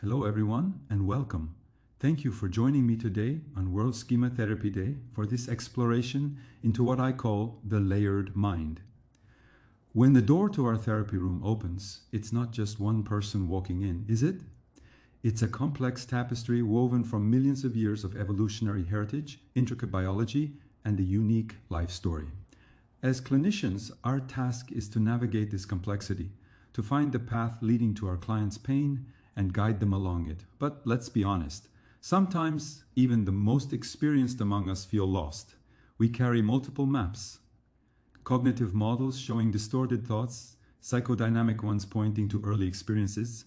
Hello everyone and welcome. Thank you for joining me today on World Schema Therapy Day for this exploration into what I call the layered mind. When the door to our therapy room opens, it's not just one person walking in, is it? It's a complex tapestry woven from millions of years of evolutionary heritage, intricate biology, and a unique life story. As clinicians, our task is to navigate this complexity, to find the path leading to our client's pain and guide them along it. But let's be honest, sometimes even the most experienced among us feel lost. We carry multiple maps, cognitive models showing distorted thoughts, psychodynamic ones pointing to early experiences,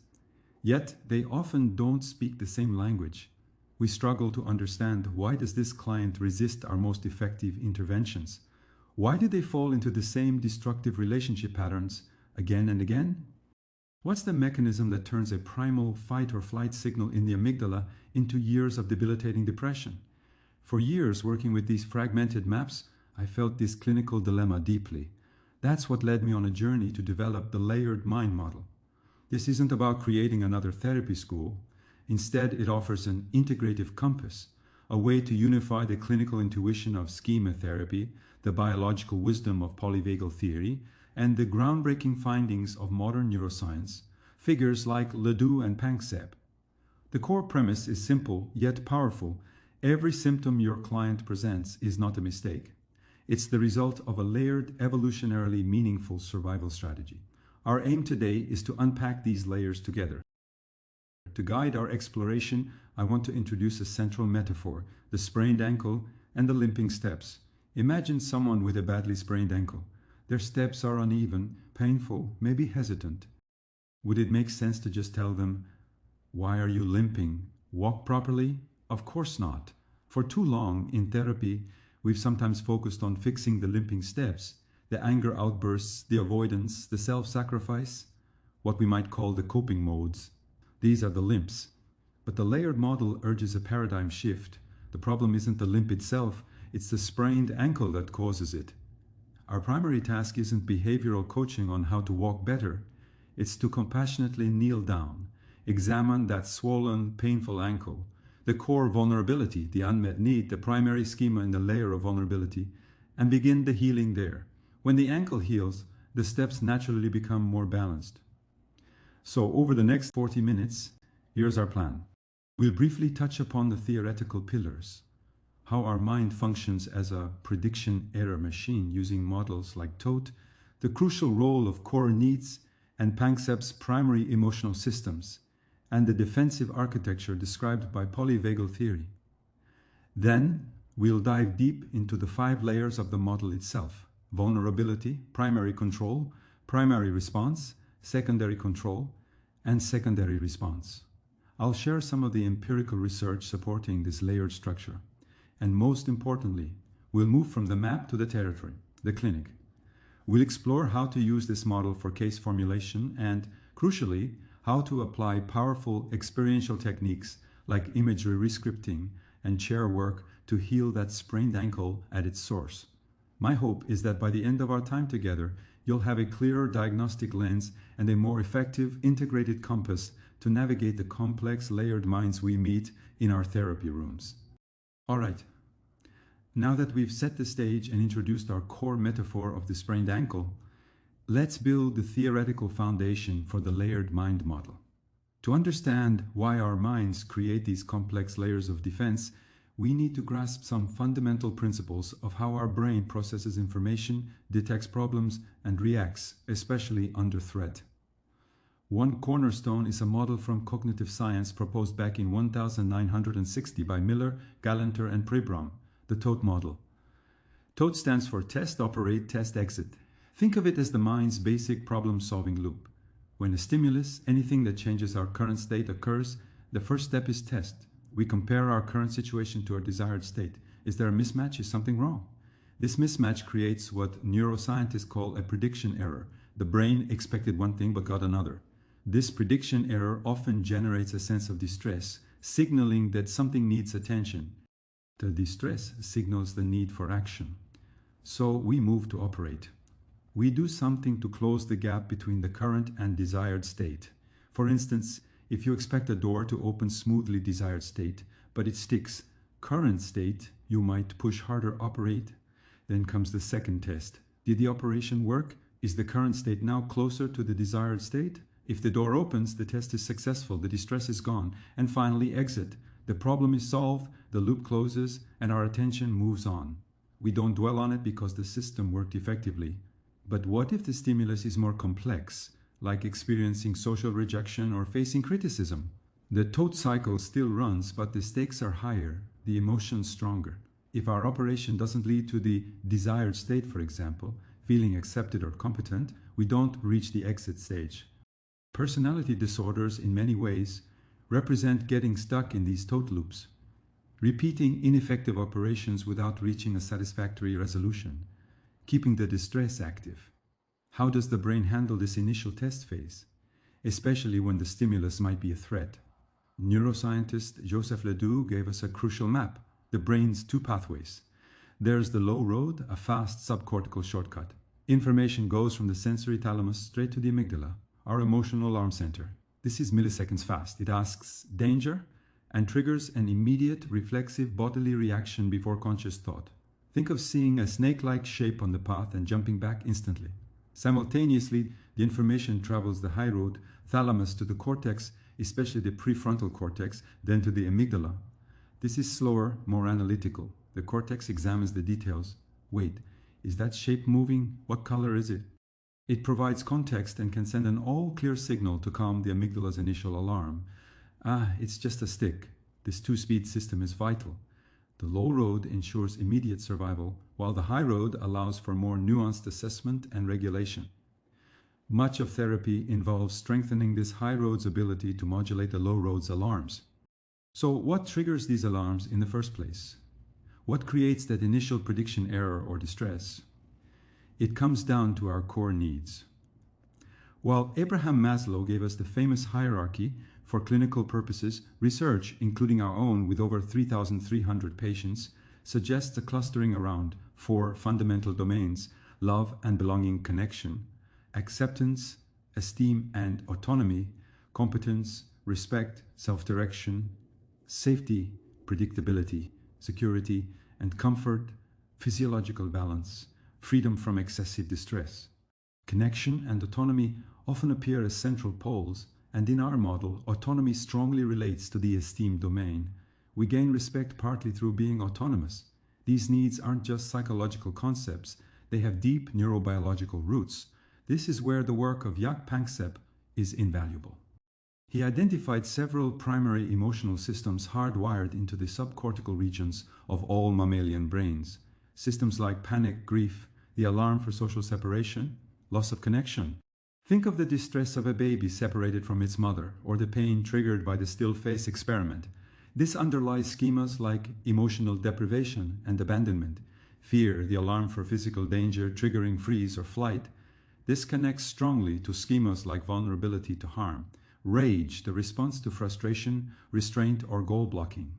yet they often don't speak the same language. We struggle to understand, why does this client resist our most effective interventions? Why do they fall into the same destructive relationship patterns again and again? What's the mechanism that turns a primal fight or flight signal in the amygdala into years of debilitating depression? For years working with these fragmented maps, I felt this clinical dilemma deeply. That's what led me on a journey to develop the layered mind model. This isn't about creating another therapy school. Instead, it offers an integrative compass, a way to unify the clinical intuition of Schema Therapy, the biological wisdom of Polyvagal Theory, and the groundbreaking findings of modern neuroscience, figures like Ledoux and Panksepp. The core premise is simple yet powerful. Every symptom your client presents is not a mistake. It's the result of a layered, evolutionarily meaningful survival strategy. Our aim today is to unpack these layers together. To guide our exploration, I want to introduce a central metaphor: the sprained ankle and the limping steps. Imagine someone with a badly sprained ankle. Their steps are uneven, painful, maybe hesitant. Would it make sense to just tell them, "Why are you limping? Walk properly?" Of course not. For too long in therapy, we've sometimes focused on fixing the limping steps, the anger outbursts, the avoidance, the self-sacrifice, what we might call the coping modes. These are the limps. But the layered model urges a paradigm shift. The problem isn't the limp itself, it's the sprained ankle that causes it. Our primary task isn't behavioral coaching on how to walk better. It's to compassionately kneel down, examine that swollen, painful ankle, the core vulnerability, the unmet need, the primary schema in the layer of vulnerability, and begin the healing there. When the ankle heals, the steps naturally become more balanced. So over the next 40 minutes, here's our plan. We'll briefly touch upon the theoretical pillars, how our mind functions as a prediction error machine using models like TOTE, the crucial role of core needs and Panksepp's primary emotional systems, and the defensive architecture described by Polyvagal Theory. Then, we'll dive deep into the 5 layers of the model itself: vulnerability, primary control, primary response, secondary control, and secondary response. I'll share some of the empirical research supporting this layered structure. And most importantly, we'll move from the map to the territory, the clinic. We'll explore how to use this model for case formulation and, crucially, how to apply powerful experiential techniques like imagery rescripting and chair work to heal that sprained ankle at its source. My hope is that by the end of our time together, you'll have a clearer diagnostic lens and a more effective integrated compass to navigate the complex layered minds we meet in our therapy rooms. All right, now that we've set the stage and introduced our core metaphor of the sprained ankle, let's build the theoretical foundation for the layered mind model. To understand why our minds create these complex layers of defense, we need to grasp some fundamental principles of how our brain processes information, detects problems, and reacts, especially under threat. One cornerstone is a model from cognitive science proposed back in 1960 by Miller, Galanter, and Pribram, the TOTE model. TOTE stands for test, operate, test, exit. Think of it as the mind's basic problem-solving loop. When a stimulus, anything that changes our current state, occurs, the first step is test. We compare our current situation to our desired state. Is there a mismatch? Is something wrong? This mismatch creates what neuroscientists call a prediction error. The brain expected one thing but got another. This prediction error often generates a sense of distress, signaling that something needs attention. The distress signals the need for action. So we move to operate. We do something to close the gap between the current and desired state. For instance, If you expect a door to open smoothly desired state, but it sticks current state, you might push harder operate. Then comes the second test. Did the operation work? Is the current state now closer to the desired state? If the door opens, the test is successful, the distress is gone, and finally exit. The problem is solved, the loop closes, and our attention moves on. We don't dwell on it because the system worked effectively. But what if the stimulus is more complex, like experiencing social rejection or facing criticism? The thought cycle still runs, but the stakes are higher, the emotions stronger. If our operation doesn't lead to the desired state, for example, feeling accepted or competent, we don't reach the exit stage. Personality disorders, in many ways, represent getting stuck in these thought loops, repeating ineffective operations without reaching a satisfactory resolution, keeping the distress active. How does the brain handle this initial test phase, especially when the stimulus might be a threat? Neuroscientist Joseph Ledoux gave us a crucial map, the brain's two pathways. There's the low road, a fast subcortical shortcut. Information goes from the sensory thalamus straight to the amygdala, our emotional alarm center. This is milliseconds fast. It asks danger and triggers an immediate reflexive bodily reaction before conscious thought. Think of seeing a snake-like shape on the path and jumping back instantly. Simultaneously, the information travels the high road thalamus to the cortex, especially the prefrontal cortex, then to the amygdala. This is slower, more analytical. The cortex examines the details. Wait, is that shape moving? What color is it? It provides context and can send an all-clear signal to calm the amygdala's initial alarm. It's just a stick. This two-speed system is vital. The low road ensures immediate survival, while the high road allows for more nuanced assessment and regulation. Much of therapy involves strengthening this high road's ability to modulate the low road's alarms. So what triggers these alarms in the first place? What creates that initial prediction error or distress? It comes down to our core needs. While Abraham Maslow gave us the famous hierarchy for clinical purposes, research, including our own with over 3,300 patients, suggests a clustering around 4 fundamental domains: love and belonging connection, acceptance, esteem and autonomy, competence, respect, self-direction, safety, predictability, security, and comfort, physiological balance, freedom from excessive distress. Connection and autonomy often appear as central poles, and in our model, autonomy strongly relates to the esteem domain. We gain respect partly through being autonomous. These needs aren't just psychological concepts, they have deep neurobiological roots. This is where the work of Jaak Panksepp is invaluable. He identified several primary emotional systems hardwired into the subcortical regions of all mammalian brains. Systems like panic, grief, the alarm for social separation, loss of connection. Think of the distress of a baby separated from its mother, or the pain triggered by the still face experiment. This underlies schemas like emotional deprivation and abandonment, fear, the alarm for physical danger triggering freeze or flight. This connects strongly to schemas like vulnerability to harm, rage, the response to frustration, restraint, or goal blocking.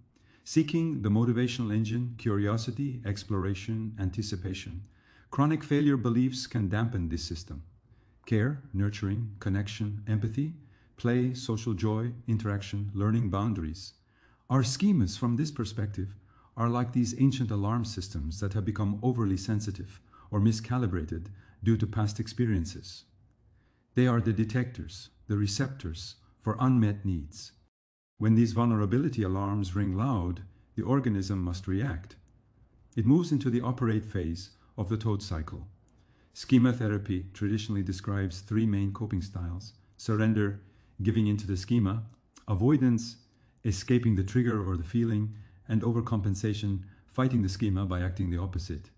Seeking, the motivational engine, curiosity, exploration, anticipation. Chronic failure beliefs can dampen this system. Care, nurturing, connection, empathy, play, social joy, interaction, learning boundaries. Our schemas, from this perspective, are like these ancient alarm systems that have become overly sensitive or miscalibrated due to past experiences. They are the detectors, the receptors for unmet needs. When these vulnerability alarms ring loud, the organism must react. It moves into the operate phase of the thought cycle. Schema therapy traditionally describes 3 main coping styles: surrender, giving into the schema; avoidance, escaping the trigger or the feeling; and overcompensation, fighting the schema by acting the opposite.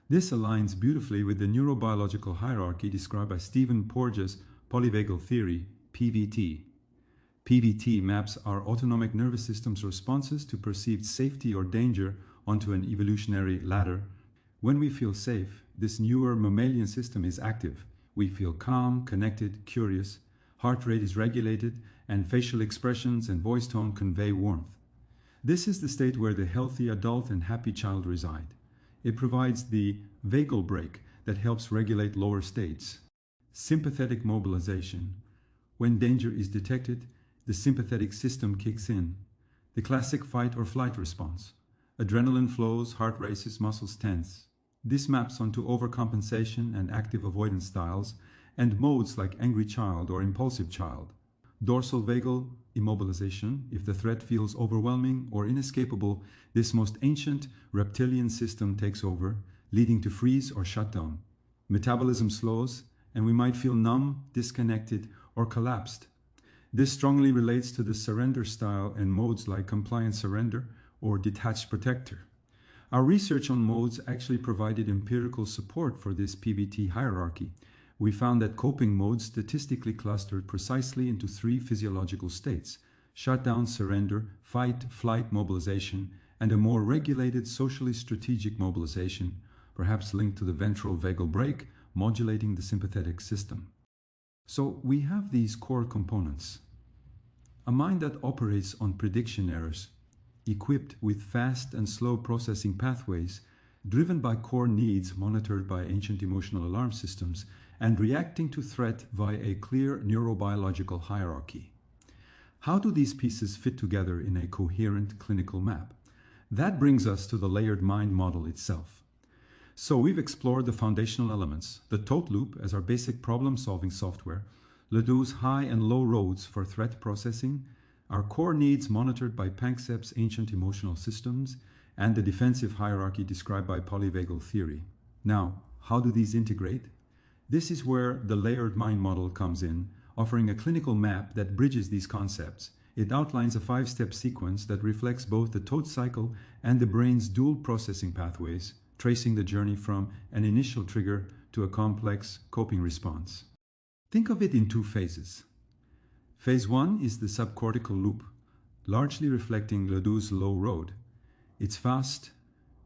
This aligns beautifully with the neurobiological hierarchy described by Stephen Porges' Polyvagal Theory, PVT. PVT maps our autonomic nervous system's responses to perceived safety or danger onto an evolutionary ladder. When we feel safe, this newer mammalian system is active. We feel calm, connected, curious, heart rate is regulated, and facial expressions and voice tone convey warmth. This is the state where the healthy adult and happy child reside. It provides the vagal brake that helps regulate lower states. Sympathetic mobilization. When danger is detected, the sympathetic system kicks in, the classic fight or flight response. Adrenaline flows, heart races, muscles tense. This maps onto overcompensation and active avoidance styles, and modes like angry child or impulsive child. Dorsal vagal immobilization, if the threat feels overwhelming or inescapable, this most ancient reptilian system takes over, leading to freeze or shutdown. Metabolism slows, and we might feel numb, disconnected, or collapsed. This strongly relates to the surrender style and modes like compliant surrender or detached protector. Our research on modes actually provided empirical support for this PVT hierarchy. We found that coping modes statistically clustered precisely into 3 physiological states: shutdown, surrender, fight, flight mobilization, and a more regulated socially strategic mobilization, perhaps linked to the ventral vagal brake, modulating the sympathetic system. So we have these core components. A mind that operates on prediction errors, equipped with fast and slow processing pathways, driven by core needs monitored by ancient emotional alarm systems, and reacting to threat via a clear neurobiological hierarchy. How do these pieces fit together in a coherent clinical map? That brings us to the layered mind model itself. So we've explored the foundational elements, the tote loop as our basic problem-solving software, Ledoux's high and low roads for threat processing, our core needs monitored by Panksepp's ancient emotional systems, and the defensive hierarchy described by Polyvagal Theory. Now, how do these integrate? This is where the layered mind model comes in, offering a clinical map that bridges these concepts. It outlines a 5-step sequence that reflects both the tote cycle and the brain's dual processing pathways, tracing the journey from an initial trigger to a complex coping response. Think of it in 2 phases. Phase 1 is the subcortical loop, largely reflecting Ledoux's low road. It's fast,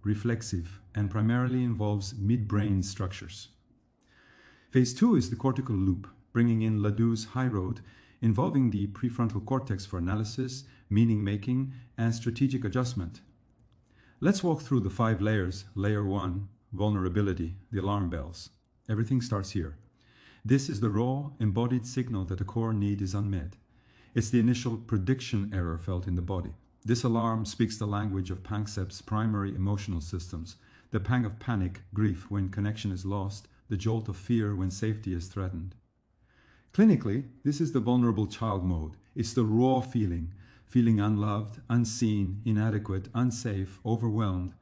reflexive, and primarily involves midbrain structures. Phase 2 is the cortical loop, bringing in Ledoux's high road, involving the prefrontal cortex for analysis, meaning-making, and strategic adjustment. Let's walk through the 5 layers. Layer 1, vulnerability, the alarm bells. Everything starts here. This is the raw, embodied signal that a core need is unmet. It's the initial prediction error felt in the body. This alarm speaks the language of Panksepp's primary emotional systems, the pang of panic, grief when connection is lost, the jolt of fear when safety is threatened. Clinically, this is the vulnerable child mode. It's the raw feeling unloved, unseen, inadequate, unsafe, overwhelmed.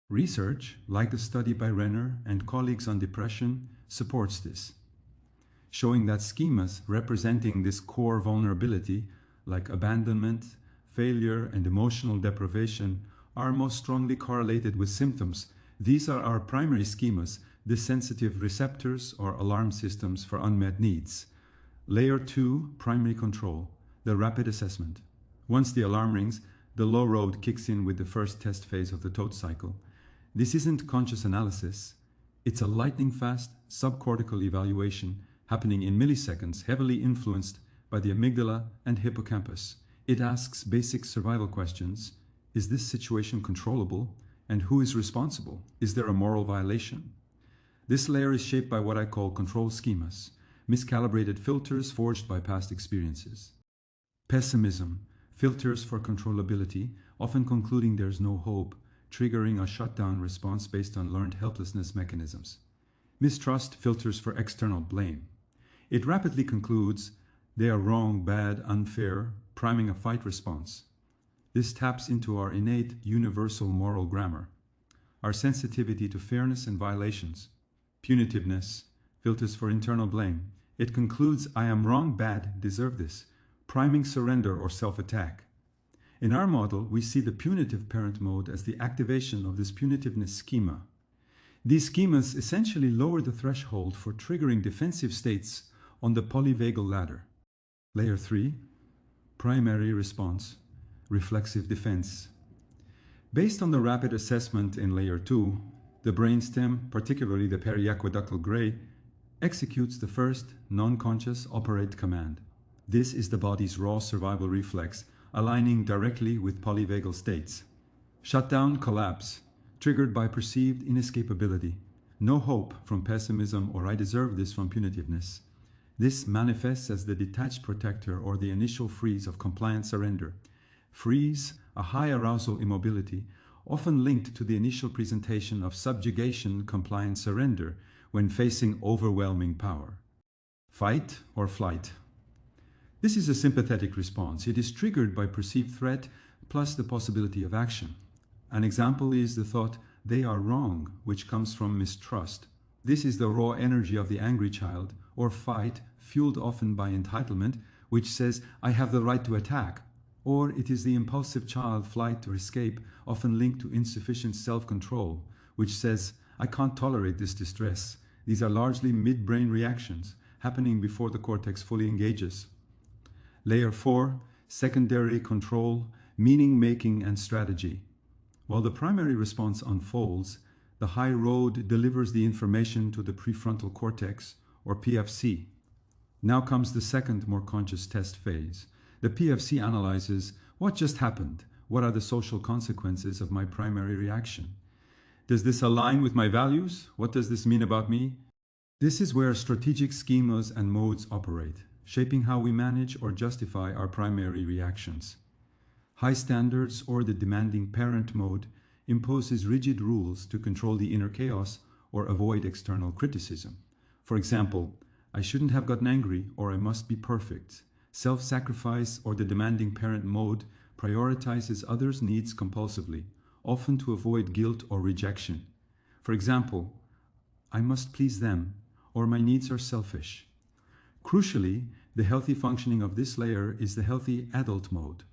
Research, like the study by Renner and colleagues on depression, supports this, showing that schemas representing this core vulnerability, like abandonment, failure, and emotional deprivation, are most strongly correlated with symptoms. These are our primary schemas, the sensitive receptors or alarm systems for unmet needs. Layer 2, primary control, the rapid assessment. Once the alarm rings, the low road kicks in with the first test phase of the tote cycle. This isn't conscious analysis. It's a lightning-fast subcortical evaluation happening in milliseconds, heavily influenced by the amygdala and hippocampus. It asks basic survival questions. Is this situation controllable? And who is responsible? Is there a moral violation? This layer is shaped by what I call control schemas, miscalibrated filters forged by past experiences. Pessimism, filters for controllability, often concluding there's no hope, triggering a shutdown response based on learned helplessness mechanisms. Mistrust, filters for external blame. It rapidly concludes they are wrong, bad, unfair, priming a fight response. This taps into our innate universal moral grammar, our sensitivity to fairness and violations. Punitiveness, filters for internal blame. It concludes I am wrong, bad, deserve this, priming surrender or self-attack. In our model, we see the punitive parent mode as the activation of this punitiveness schema. These schemas essentially lower the threshold for triggering defensive states on the polyvagal ladder. Layer 3, primary response, reflexive defense. Based on the rapid assessment in layer 2, the brainstem, particularly the periaqueductal gray, executes the first non-conscious operate command. This is the body's raw survival reflex, aligning directly with polyvagal states. Shutdown, collapse, triggered by perceived inescapability. No hope from pessimism or I deserve this from punitiveness. This manifests as the detached protector or the initial freeze of compliant surrender. Freeze, a high arousal immobility, often linked to the initial presentation of subjugation compliant surrender when facing overwhelming power. Fight or flight. This is a sympathetic response. It is triggered by perceived threat plus the possibility of action. An example is the thought, "they are wrong," which comes from mistrust. This is the raw energy of the angry child, or fight, fueled often by entitlement, which says, "I have the right to attack." Or it is the impulsive child, flight or escape, often linked to insufficient self-control, which says, "I can't tolerate this distress." These are largely midbrain reactions, happening before the cortex fully engages. Layer 4, secondary control, meaning making and strategy. While the primary response unfolds, the high road delivers the information to the prefrontal cortex, or PFC. Now comes the second, more conscious test phase. The PFC analyzes what just happened. What are the social consequences of my primary reaction? Does this align with my values? What does this mean about me? This is where strategic schemas and modes operate, shaping how we manage or justify our primary reactions. High standards, or the demanding parent mode, imposes rigid rules to control the inner chaos or avoid external criticism. For example, "I shouldn't have gotten angry," or "I must be perfect." Self-sacrifice, or the demanding parent mode, prioritizes others' needs compulsively, often to avoid guilt or rejection. For example, "I must please them," or "my needs are selfish." Crucially, the healthy functioning of this layer is the healthy adult mode.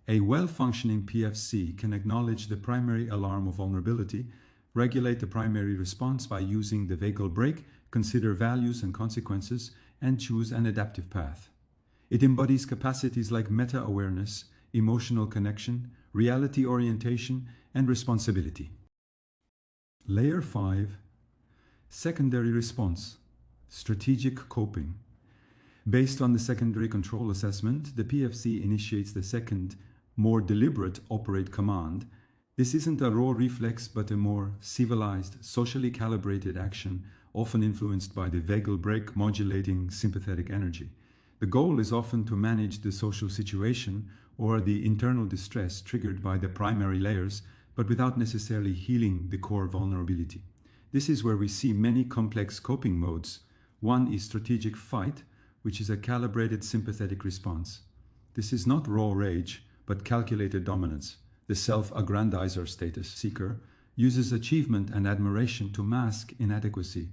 A well-functioning PFC can acknowledge the primary alarm of vulnerability, regulate the primary response by using the vagal brake, consider values and consequences, and choose an adaptive path. It embodies capacities like meta-awareness, emotional connection, reality orientation, and responsibility. Layer 5, secondary response, strategic coping. Based on the secondary control assessment, the PFC initiates the second, more deliberate operate command. This isn't a raw reflex, but a more civilized, socially calibrated action, often influenced by the vagal brake modulating sympathetic energy. The goal is often to manage the social situation or the internal distress triggered by the primary layers, but without necessarily healing the core vulnerability. This is where we see many complex coping modes. One is strategic fight, which is a calibrated sympathetic response. This is not raw rage, but calculated dominance. The self-aggrandizer status seeker uses achievement and admiration to mask inadequacy.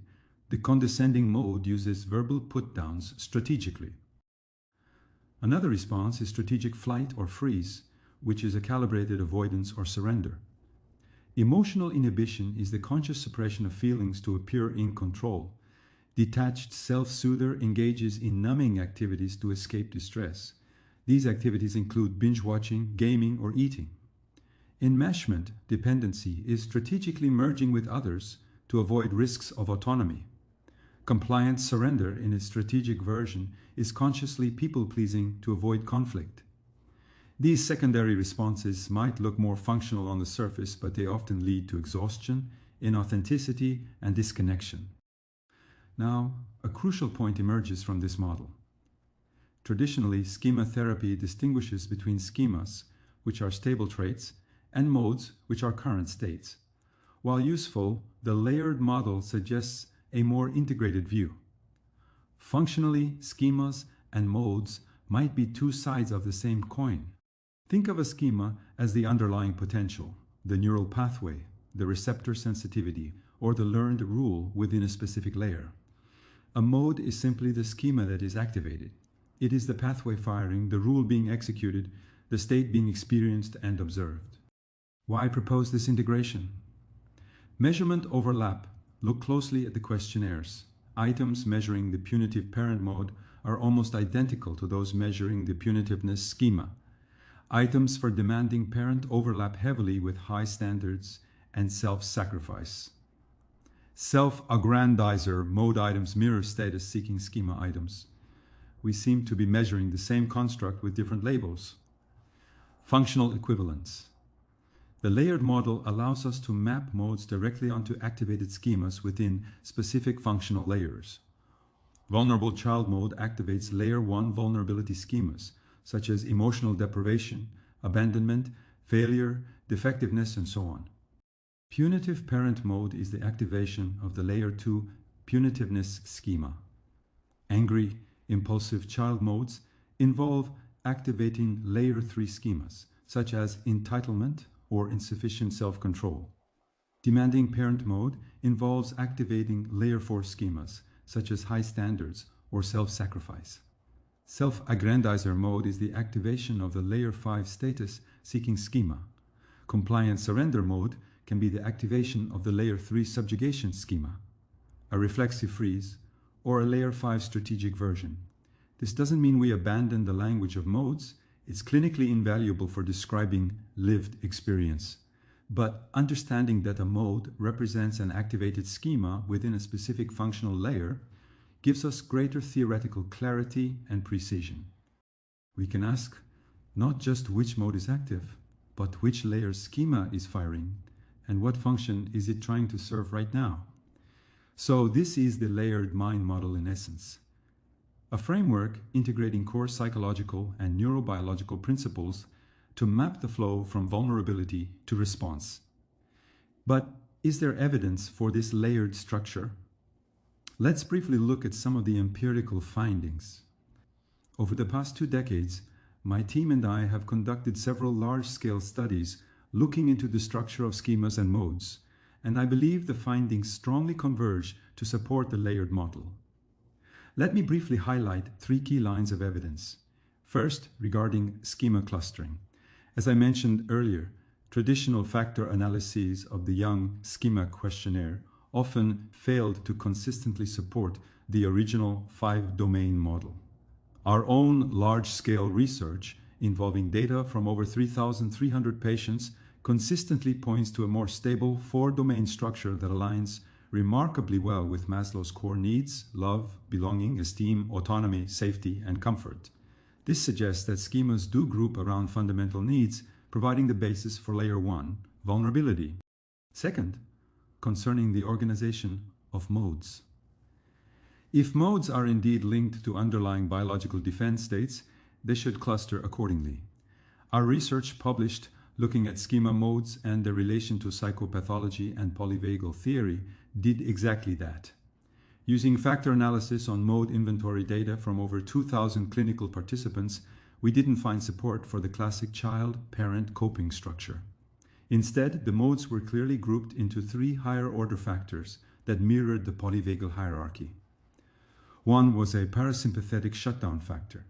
The condescending mode uses verbal put-downs strategically. Another response is strategic flight or freeze, which is a calibrated avoidance or surrender. Emotional inhibition is the conscious suppression of feelings to appear in control. Detached self-soother engages in numbing activities to escape distress. These activities include binge-watching, gaming, or eating. Enmeshment, dependency, is strategically merging with others to avoid risks of autonomy. Compliant surrender, in its strategic version, is consciously people-pleasing to avoid conflict. These secondary responses might look more functional on the surface, but they often lead to exhaustion, inauthenticity, and disconnection. Now, a crucial point emerges from this model. Traditionally, schema therapy distinguishes between schemas, which are stable traits, and modes, which are current states. While useful, the layered model suggests a more integrated view. Functionally, schemas and modes might be two sides of the same coin. Think of a schema as the underlying potential, the neural pathway, the receptor sensitivity, or the learned rule within a specific layer. A mode is simply the schema that is activated. It is the pathway firing, the rule being executed, the state being experienced and observed. Why propose this integration? Measurement overlap. Look closely at the questionnaires. Items measuring the punitive parent mode are almost identical to those measuring the punitiveness schema. Items for demanding parent overlap heavily with high standards and self-sacrifice. Self-aggrandizer mode items mirror status-seeking schema items. We seem to be measuring the same construct with different labels. Functional equivalence. The layered model allows us to map modes directly onto activated schemas within specific functional layers. Vulnerable child mode activates layer 1 vulnerability schemas, such as emotional deprivation, abandonment, failure, defectiveness, and so on. Punitive parent mode is the activation of the layer 2 punitiveness schema. Angry, impulsive child modes involve activating layer 3 schemas, such as entitlement or insufficient self-control. Demanding parent mode involves activating layer 4 schemas, such as high standards or self-sacrifice. Self-aggrandizer mode is the activation of the layer 5 status-seeking schema. Compliant surrender mode can be the activation of the layer 3 subjugation schema, a reflexive freeze, or a layer 5 strategic version. This doesn't mean we abandon the language of modes. It's clinically invaluable for describing lived experience. But understanding that a mode represents an activated schema within a specific functional layer gives us greater theoretical clarity and precision. We can ask not just which mode is active, but which layer's schema is firing and what function is it trying to serve right now. So this is the layered mind model in essence. A framework integrating core psychological and neurobiological principles to map the flow from vulnerability to response. But is there evidence for this layered structure? Let's briefly look at some of the empirical findings. Over the past 2 decades, my team and I have conducted several large-scale studies looking into the structure of schemas and modes, and I believe the findings strongly converge to support the layered model. Let me briefly highlight 3 key lines of evidence. First, regarding schema clustering. As I mentioned earlier, traditional factor analyses of the Young Schema questionnaire often failed to consistently support the original 5-domain model. Our own large-scale research involving data from over 3,300 patients consistently points to a more stable 4-domain structure that aligns remarkably well with Maslow's core needs: love, belonging, esteem, autonomy, safety, and comfort. This suggests that schemas do group around fundamental needs, providing the basis for layer 1, vulnerability. Second, concerning the organization of modes. If modes are indeed linked to underlying biological defense states, they should cluster accordingly. Our research published looking at schema modes and their relation to psychopathology and polyvagal theory did exactly that. Using factor analysis on mode inventory data from over 2,000 clinical participants, we didn't find support for the classic child-parent coping structure. Instead, the modes were clearly grouped into 3 higher-order factors that mirrored the polyvagal hierarchy. One was a parasympathetic shutdown factor.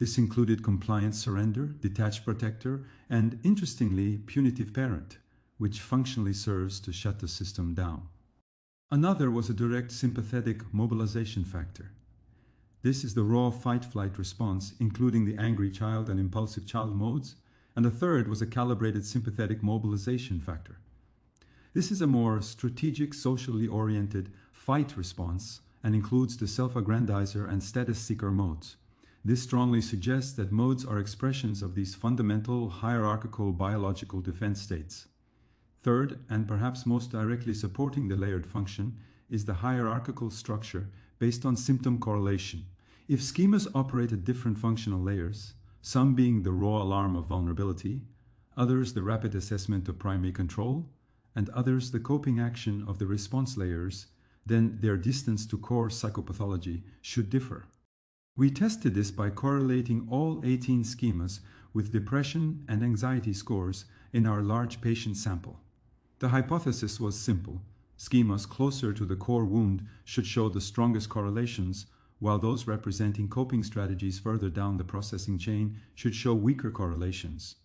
This included compliant surrender, detached protector, and, interestingly, punitive parent, which functionally serves to shut the system down. Another was a direct sympathetic mobilization factor. This is the raw fight-flight response, including the angry child and impulsive child modes, and a third was a calibrated sympathetic mobilization factor. This is a more strategic, socially oriented fight response and includes the self-aggrandizer and status seeker modes. This strongly suggests that modes are expressions of these fundamental hierarchical biological defense states. Third, and perhaps most directly supporting the layered function, is the hierarchical structure based on symptom correlation. If schemas operate at different functional layers, some being the raw alarm of vulnerability, others the rapid assessment of primary control, and others the coping action of the response layers, then their distance to core psychopathology should differ. We tested this by correlating all 18 schemas with depression and anxiety scores in our large patient sample. The hypothesis was simple. Schemas closer to the core wound should show the strongest correlations, while those representing coping strategies further down the processing chain should show weaker correlations.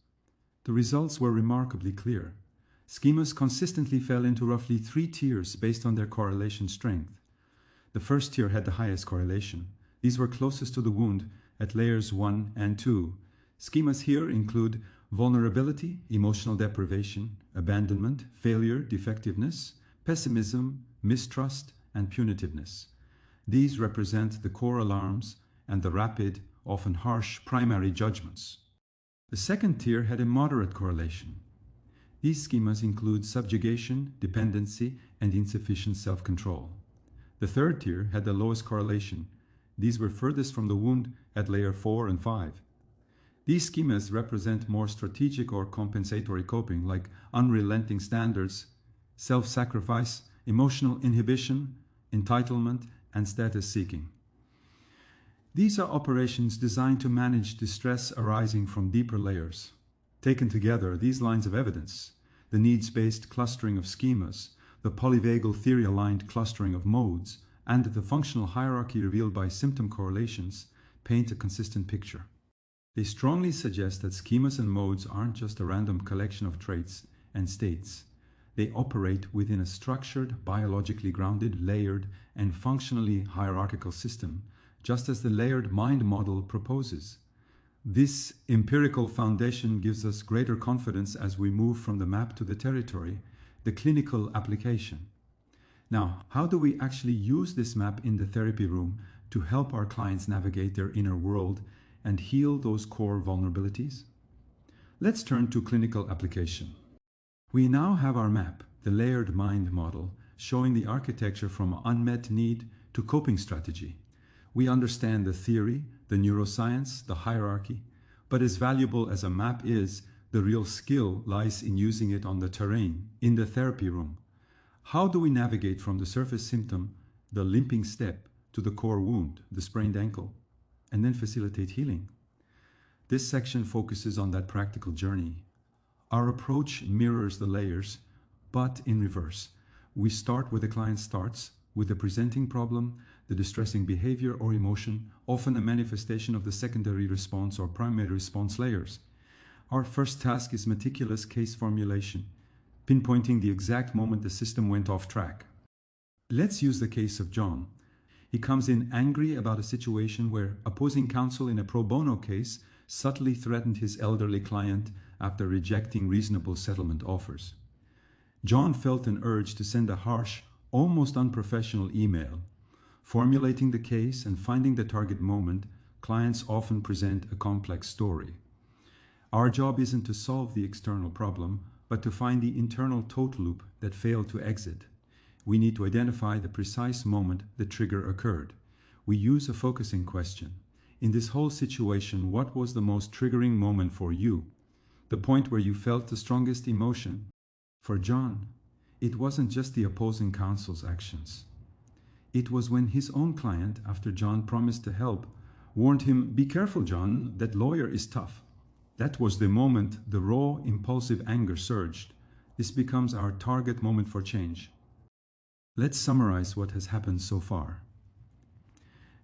The results were remarkably clear. Schemas consistently fell into roughly 3 tiers based on their correlation strength. The first tier had the highest correlation. These were closest to the wound at layers 1 and 2. Schemas here include vulnerability, emotional deprivation, abandonment, failure, defectiveness, pessimism, mistrust, and punitiveness. These represent the core alarms and the rapid, often harsh, primary judgments. The second tier had a moderate correlation. These schemas include subjugation, dependency, and insufficient self-control. The third tier had the lowest correlation, These were furthest from the wound at layer 4 and 5. These schemas represent more strategic or compensatory coping, like unrelenting standards, self-sacrifice, emotional inhibition, entitlement, and status seeking. These are operations designed to manage distress arising from deeper layers. Taken together, these lines of evidence, the needs-based clustering of schemas, the Polyvagal Theory-aligned clustering of modes, and the functional hierarchy revealed by symptom correlations, paint a consistent picture. They strongly suggest that schemas and modes aren't just a random collection of traits and states. They operate within a structured, biologically grounded, layered, and functionally hierarchical system, just as the layered mind model proposes. This empirical foundation gives us greater confidence as we move from the map to the territory, the clinical application. Now, how do we actually use this map in the therapy room to help our clients navigate their inner world and heal those core vulnerabilities? Let's turn to clinical application. We now have our map, the layered mind model, showing the architecture from unmet need to coping strategy. We understand the theory, the neuroscience, the hierarchy, but as valuable as a map is, the real skill lies in using it on the terrain, in the therapy room. How do we navigate from the surface symptom, the limping step, to the core wound, the sprained ankle, and then facilitate healing? This section focuses on that practical journey. Our approach mirrors the layers, but in reverse. We start where the client starts, with the presenting problem, the distressing behavior or emotion, often a manifestation of the secondary response or primary response layers. Our first task is meticulous case formulation, pinpointing the exact moment the system went off track. Let's use the case of John. He comes in angry about a situation where opposing counsel in a pro bono case subtly threatened his elderly client after rejecting reasonable settlement offers. John felt an urge to send a harsh, almost unprofessional email. Formulating the case and finding the target moment, clients often present a complex story. Our job isn't to solve the external problem, but to find the internal total loop that failed to exit. We need to identify the precise moment the trigger occurred. We use a focusing question. In this whole situation, what was the most triggering moment for you? The point where you felt the strongest emotion? For John, it wasn't just the opposing counsel's actions. It was when his own client, after John promised to help, warned him, "Be careful, John, that lawyer is tough." That was the moment the raw, impulsive anger surged. This becomes our target moment for change. Let's summarize what has happened so far.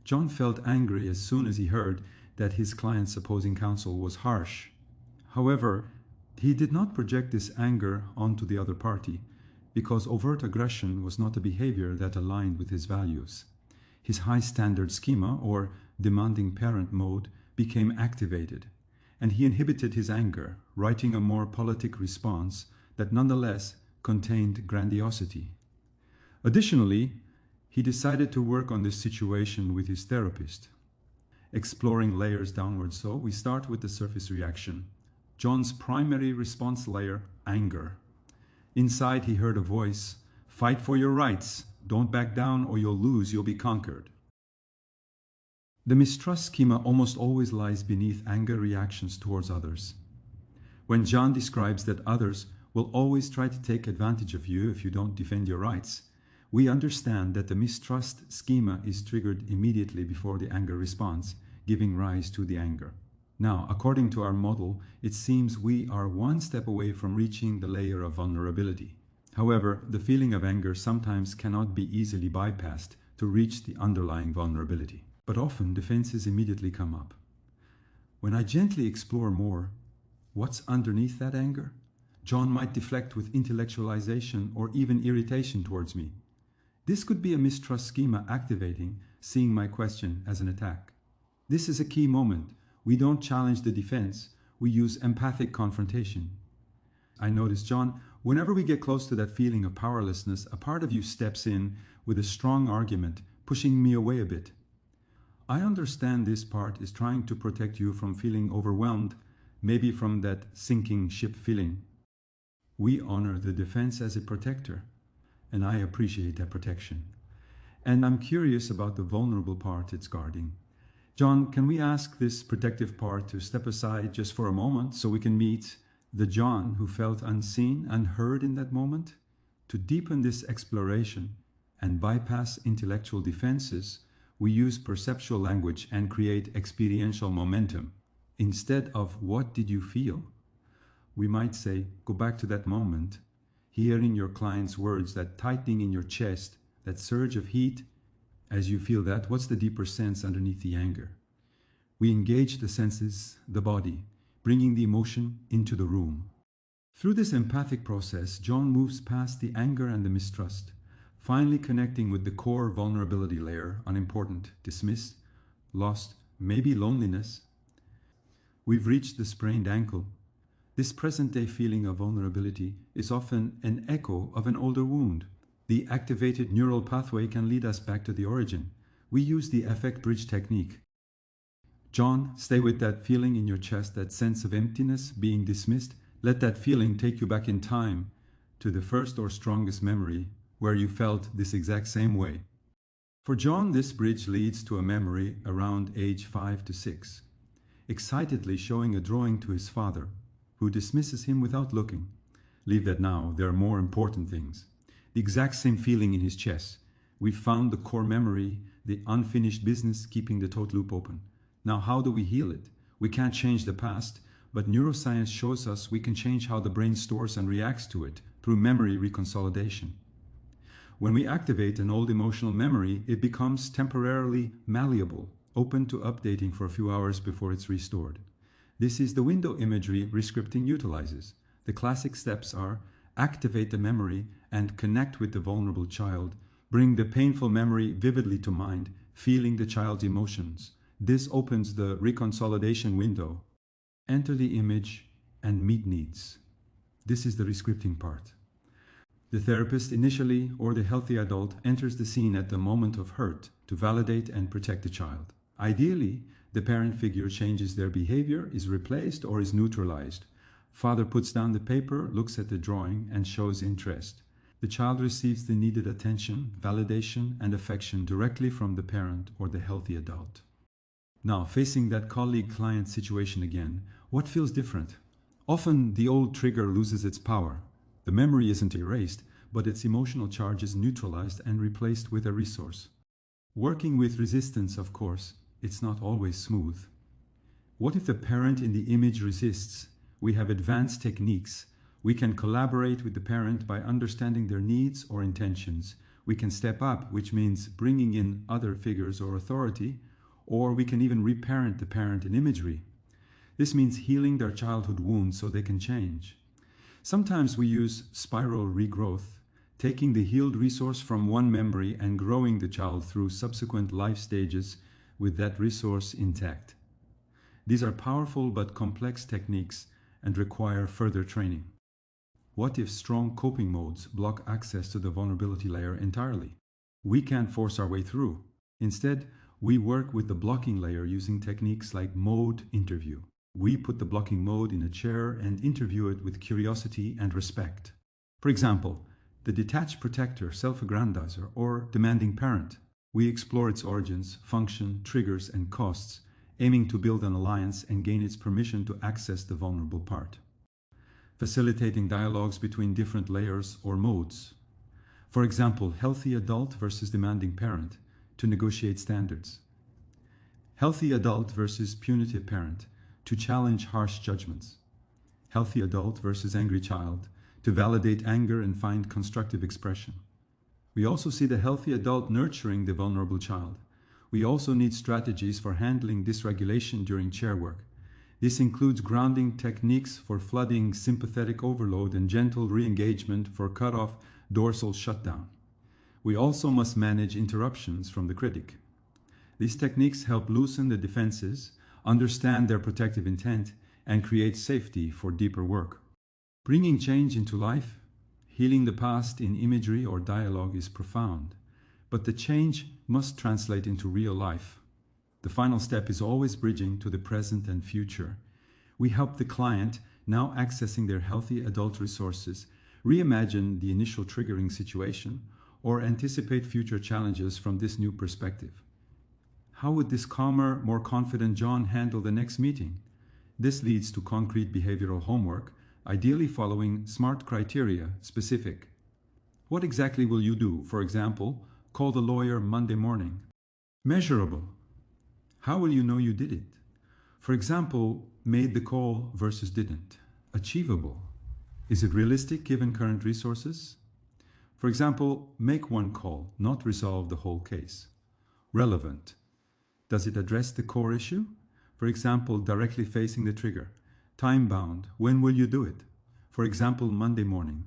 John felt angry as soon as he heard that his client's opposing counsel was harsh. However, he did not project this anger onto the other party, because overt aggression was not a behavior that aligned with his values. His high-standard schema, or demanding parent mode, became activated, and he inhibited his anger, writing a more politic response that nonetheless contained grandiosity. Additionally, he decided to work on this situation with his therapist. Exploring layers downward, so we start with the surface reaction. John's primary response layer, anger. Inside he heard a voice, "Fight for your rights. Don't back down or you'll lose, you'll be conquered." The mistrust schema almost always lies beneath anger reactions towards others. When John describes that others will always try to take advantage of you if you don't defend your rights, we understand that the mistrust schema is triggered immediately before the anger response, giving rise to the anger. Now, according to our model, it seems we are one step away from reaching the layer of vulnerability. However, the feeling of anger sometimes cannot be easily bypassed to reach the underlying vulnerability. But often defenses immediately come up. When I gently explore more, what's underneath that anger? John might deflect with intellectualization or even irritation towards me. This could be a mistrust schema activating, seeing my question as an attack. This is a key moment. We don't challenge the defense, we use empathic confrontation. I notice, John, whenever we get close to that feeling of powerlessness, a part of you steps in with a strong argument, pushing me away a bit. I understand this part is trying to protect you from feeling overwhelmed, maybe from that sinking ship feeling. We honor the defense as a protector, and I appreciate that protection. And I'm curious about the vulnerable part it's guarding. John, can we ask this protective part to step aside just for a moment so we can meet the John who felt unseen, unheard in that moment? To deepen this exploration and bypass intellectual defenses, we use perceptual language and create experiential momentum. Instead of "what did you feel?" we might say, go back to that moment, hearing your client's words, that tightening in your chest, that surge of heat. As you feel that, what's the deeper sense underneath the anger? We engage the senses, the body, bringing the emotion into the room. Through this empathic process, John moves past the anger and the mistrust, finally connecting with the core vulnerability layer, unimportant, dismissed, lost, maybe loneliness. We've reached the sprained ankle. This present-day feeling of vulnerability is often an echo of an older wound. The activated neural pathway can lead us back to the origin. We use the affect bridge technique. John, stay with that feeling in your chest, that sense of emptiness, being dismissed. Let that feeling take you back in time to the first or strongest memory where you felt this exact same way. For John, this bridge leads to a memory around age 5 to 6, excitedly showing a drawing to his father, who dismisses him without looking. Leave that now, there are more important things. The exact same feeling in his chest. We found the core memory, the unfinished business, keeping the total loop open. Now, how do we heal it? We can't change the past, but neuroscience shows us we can change how the brain stores and reacts to it through memory reconsolidation. When we activate an old emotional memory, it becomes temporarily malleable, open to updating for a few hours before it's restored. This is the window imagery rescripting utilizes. The classic steps are: activate the memory and connect with the vulnerable child. Bring the painful memory vividly to mind, feeling the child's emotions. This opens the reconsolidation window. Enter the image and meet needs. This is the rescripting part. The therapist initially, or the healthy adult, enters the scene at the moment of hurt to validate and protect the child. Ideally, the parent figure changes their behavior, is replaced, or is neutralized. Father puts down the paper, looks at the drawing, and shows interest. The child receives the needed attention, validation, and affection directly from the parent or the healthy adult. Now, facing that colleague-client situation again, what feels different? Often, the old trigger loses its power. The memory isn't erased, but its emotional charge is neutralized and replaced with a resource. Working with resistance, of course, it's not always smooth. What if the parent in the image resists? We have advanced techniques. We can collaborate with the parent by understanding their needs or intentions. We can step up, which means bringing in other figures or authority, or we can even reparent the parent in imagery. This means healing their childhood wounds so they can change. Sometimes we use spiral regrowth, taking the healed resource from one memory and growing the child through subsequent life stages with that resource intact. These are powerful but complex techniques and require further training. What if strong coping modes block access to the vulnerability layer entirely? We can't force our way through. Instead, we work with the blocking layer using techniques like mode interview. We put the blocking mode in a chair and interview it with curiosity and respect. For example, the detached protector, self-aggrandizer, or demanding parent. We explore its origins, function, triggers, and costs, aiming to build an alliance and gain its permission to access the vulnerable part. Facilitating dialogues between different layers or modes. For example, healthy adult versus demanding parent, to negotiate standards. Healthy adult versus punitive parent, to challenge harsh judgments. Healthy adult versus angry child, to validate anger and find constructive expression. We also see the healthy adult nurturing the vulnerable child. We also need strategies for handling dysregulation during chair work. This includes grounding techniques for flooding sympathetic overload and gentle re-engagement for cut-off dorsal shutdown. We also must manage interruptions from the critic. These techniques help loosen the defenses, understand their protective intent, and create safety for deeper work. Bringing change into life, healing the past in imagery or dialogue is profound, but the change must translate into real life. The final step is always bridging to the present and future. We help the client, now accessing their healthy adult resources, reimagine the initial triggering situation, or anticipate future challenges from this new perspective. How would this calmer, more confident John handle the next meeting? This leads to concrete behavioral homework, ideally following SMART criteria specific. What exactly will you do? For example, call the lawyer Monday morning. Measurable. How will you know you did it? For example, made the call versus didn't. Achievable. Is it realistic given current resources? For example, make one call, not resolve the whole case. Relevant. Does it address the core issue? For example, directly facing the trigger. Time-bound. When will you do it? For example, Monday morning.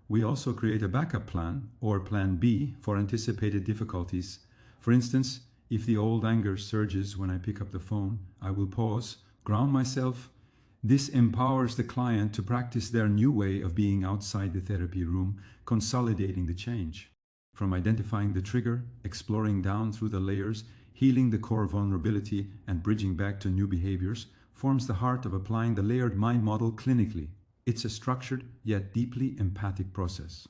We also create a backup plan, or plan B, for anticipated difficulties. For instance, if the old anger surges when I pick up the phone, I will pause, ground myself. This empowers the client to practice their new way of being outside the therapy room, consolidating the change. From identifying the trigger, exploring down through the layers, healing the core vulnerability, and bridging back to new behaviors, forms the heart of applying the layered mind model clinically. It's a structured yet deeply empathic process.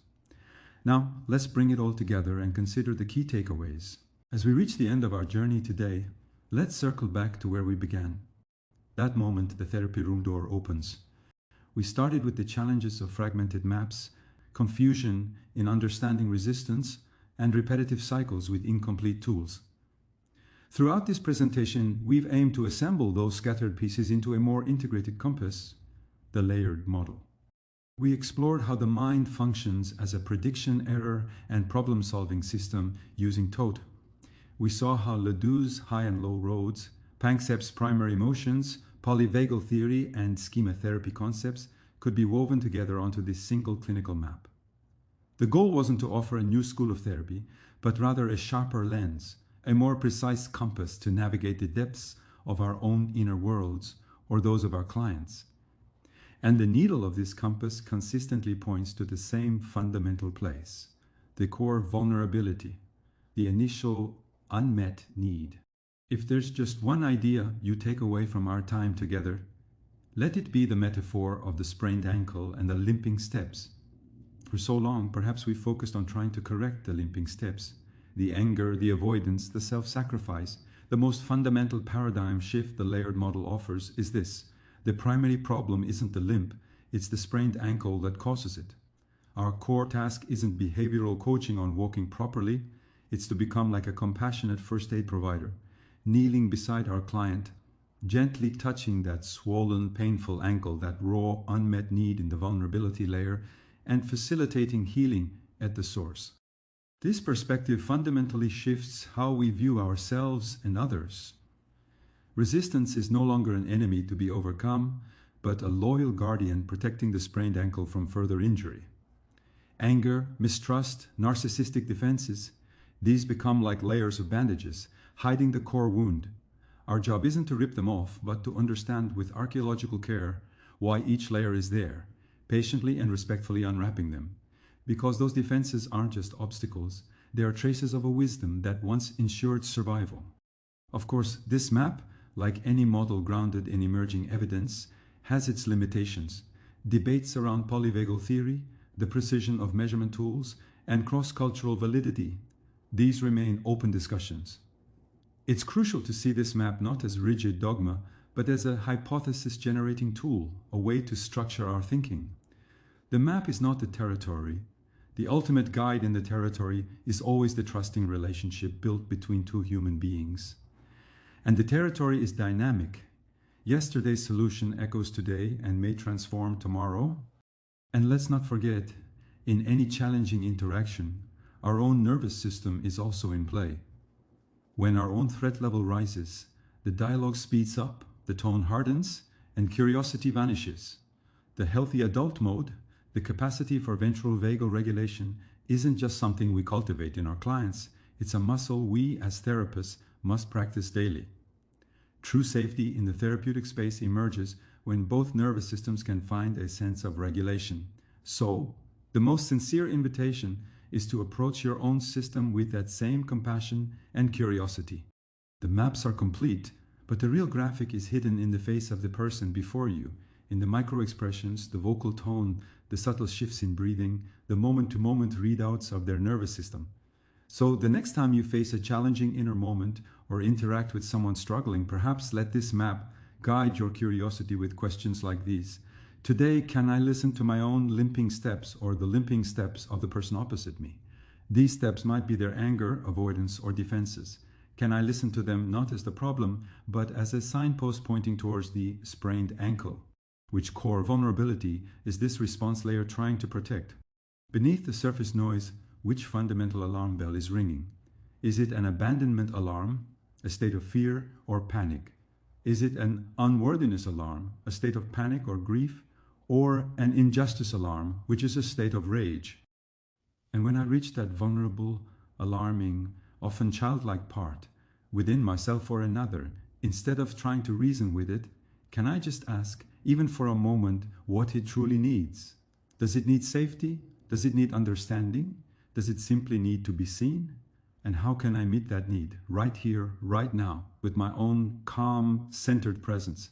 Now, let's bring it all together and consider the key takeaways. As we reach the end of our journey today, let's circle back to where we began. That moment the therapy room door opens. We started with the challenges of fragmented maps, confusion in understanding resistance, and repetitive cycles with incomplete tools. Throughout this presentation, we've aimed to assemble those scattered pieces into a more integrated compass, the layered model. We explored how the mind functions as a prediction, error, and problem-solving system using TOTE. We saw how Ledoux's high and low roads, Panksepp's primary emotions, Polyvagal Theory, and Schema Therapy concepts could be woven together onto this single clinical map. The goal wasn't to offer a new school of therapy, but rather a sharper lens, a more precise compass to navigate the depths of our own inner worlds or those of our clients. And the needle of this compass consistently points to the same fundamental place, the core vulnerability, the initial unmet need. If there's just one idea you take away from our time together, let it be the metaphor of the sprained ankle and the limping steps. For so long, perhaps we focused on trying to correct the limping steps, the anger, the avoidance, the self-sacrifice. The most fundamental paradigm shift the layered model offers is this: the primary problem isn't the limp, it's the sprained ankle that causes it. Our core task isn't behavioral coaching on walking properly, it's to become like a compassionate first aid provider, kneeling beside our client, gently touching that swollen, painful ankle, that raw, unmet need in the vulnerability layer, and facilitating healing at the source. This perspective fundamentally shifts how we view ourselves and others. Resistance is no longer an enemy to be overcome, but a loyal guardian protecting the sprained ankle from further injury. Anger, mistrust, narcissistic defenses, these become like layers of bandages, hiding the core wound. Our job isn't to rip them off, but to understand with archaeological care why each layer is there, patiently and respectfully unwrapping them. Because those defenses aren't just obstacles, they are traces of a wisdom that once ensured survival. Of course, this map, like any model grounded in emerging evidence, has its limitations. Debates around polyvagal theory, the precision of measurement tools, and cross-cultural validity, these remain open discussions. It's crucial to see this map not as rigid dogma, but as a hypothesis-generating tool, a way to structure our thinking. The map is not the territory. The ultimate guide in the territory is always the trusting relationship built between two human beings. And the territory is dynamic. Yesterday's solution echoes today and may transform tomorrow. And let's not forget, in any challenging interaction, our own nervous system is also in play. When our own threat level rises, the dialogue speeds up, the tone hardens, and curiosity vanishes. The healthy adult mode, the capacity for ventral vagal regulation, isn't just something we cultivate in our clients, it's a muscle we as therapists must practice daily. True safety in the therapeutic space emerges when both nervous systems can find a sense of regulation. So, the most sincere invitation is to approach your own system with that same compassion and curiosity. The maps are complete, but the real graphic is hidden in the face of the person before you, in the micro expressions, the vocal tone, the subtle shifts in breathing, the moment-to-moment readouts of their nervous system. So the next time you face a challenging inner moment or interact with someone struggling, perhaps let this map guide your curiosity with questions like these. Today, can I listen to my own limping steps or the limping steps of the person opposite me? These steps might be their anger, avoidance, or defenses. Can I listen to them not as the problem, but as a signpost pointing towards the sprained ankle? Which core vulnerability is this response layer trying to protect? Beneath the surface noise, which fundamental alarm bell is ringing? Is it an abandonment alarm, a state of fear or panic? Is it an unworthiness alarm, a state of panic or grief? Or an injustice alarm, which is a state of rage? And when I reach that vulnerable, alarming, often childlike part within myself or another, instead of trying to reason with it, can I just ask, even for a moment, what it truly needs? Does it need safety? Does it need understanding? Does it simply need to be seen? And how can I meet that need right here, right now, with my own calm, centered presence?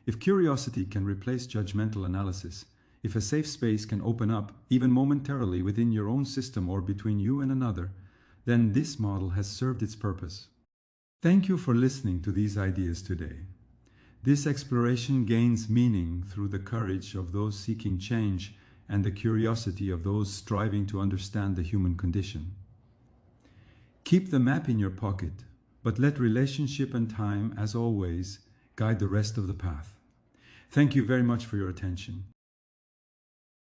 If curiosity can replace judgmental analysis, if a safe space can open up, even momentarily, within your own system or between you and another, then this model has served its purpose. Thank you for listening to these ideas today. This exploration gains meaning through the courage of those seeking change and the curiosity of those striving to understand the human condition. Keep the map in your pocket, but let relationship and time, as always, guide the rest of the path. Thank you very much for your attention.